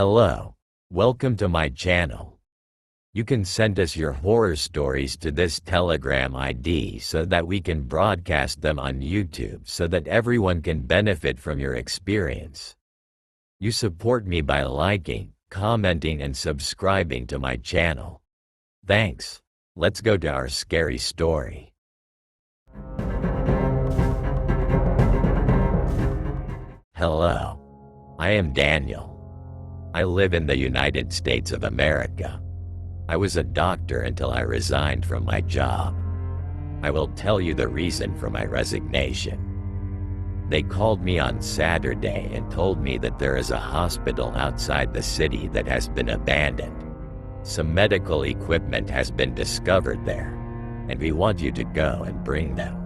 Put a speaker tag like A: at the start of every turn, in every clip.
A: Hello. Welcome to my channel. You can send us your horror stories to this Telegram ID so that we can broadcast them on YouTube so that everyone can benefit from your experience. You support me by liking, commenting, and subscribing to my channel. Thanks. Let's go to our scary story. Hello. I am Daniel. I live in the United States of America. I was a doctor until I resigned from my job. I will tell you the reason for my resignation. They called me on Saturday and told me that there is a hospital outside the city that has been abandoned. Some medical equipment has been discovered there, and we want you to go and bring them.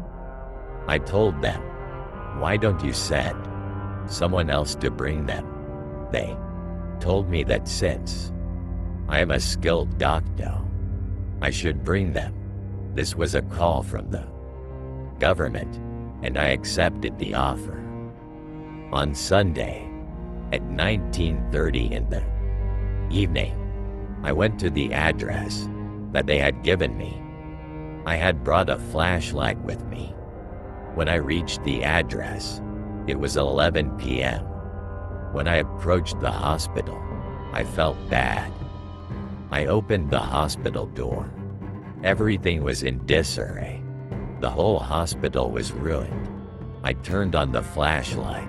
A: I told them, "Why don't you send someone else to bring them?" They told me that since I am a skilled doctor, I should bring them. This was a call from the government, and I accepted the offer. On Sunday, at 19:30 in the evening, I went to the address that they had given me. I had brought a flashlight with me. When I reached the address, it was 11 p.m. When I approached the hospital, I felt bad. I opened the hospital door. Everything was in disarray. The whole hospital was ruined. I turned on the flashlight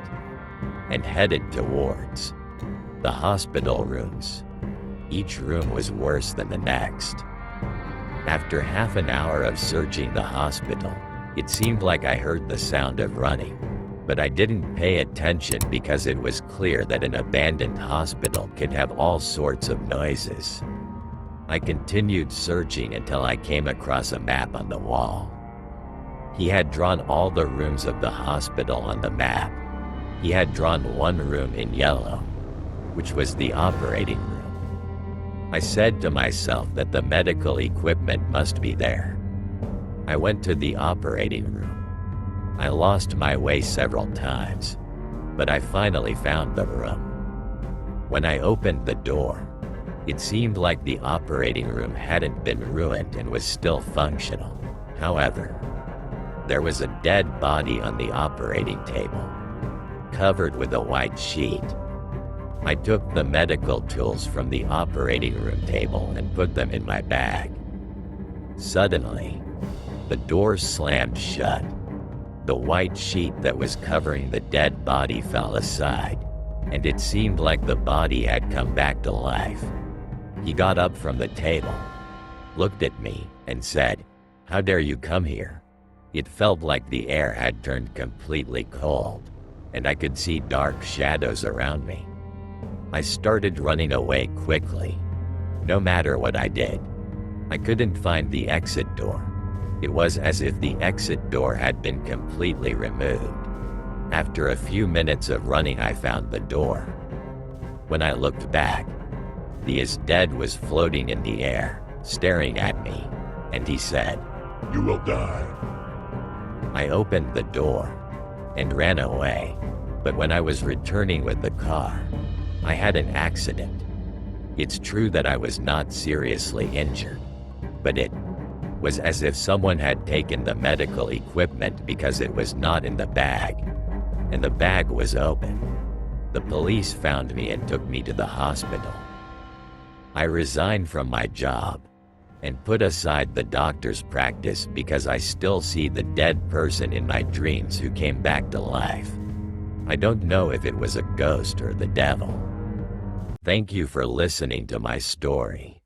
A: and headed towards the hospital rooms. Each room was worse than the next. After half an hour of searching the hospital, it seemed like I heard the sound of running. But I didn't pay attention because it was clear that an abandoned hospital could have all sorts of noises. I continued searching until I came across a map on the wall. He had drawn all the rooms of the hospital on the map. He had drawn one room in yellow, which was the operating room. I said to myself that the medical equipment must be there. I went to the operating room. I lost my way several times, but I finally found the room. When I opened the door, it seemed like the operating room hadn't been ruined and was still functional. However, there was a dead body on the operating table, covered with a white sheet. I took the medical tools from the operating room table and put them in my bag. Suddenly, the door slammed shut. The white sheet that was covering the dead body fell aside, and it seemed like the body had come back to life. He got up from the table, looked at me, and said, "How dare you come here?" It felt like the air had turned completely cold, and I could see dark shadows around me. I started running away quickly. No matter what I did, I couldn't find the exit door. It was as if the exit door had been completely removed. After a few minutes of running, I found the door. When I looked back, the dead was floating in the air, staring at me, and he said,
B: "You will die."
A: I opened the door and ran away, but when I was returning with the car, I had an accident. It's true that I was not seriously injured, but it was as if someone had taken the medical equipment because it was not in the bag, and the bag was open. The police found me and took me to the hospital. I resigned from my job and put aside the doctor's practice because I still see the dead person in my dreams who came back to life. I don't know if it was a ghost or the devil. Thank you for listening to my story.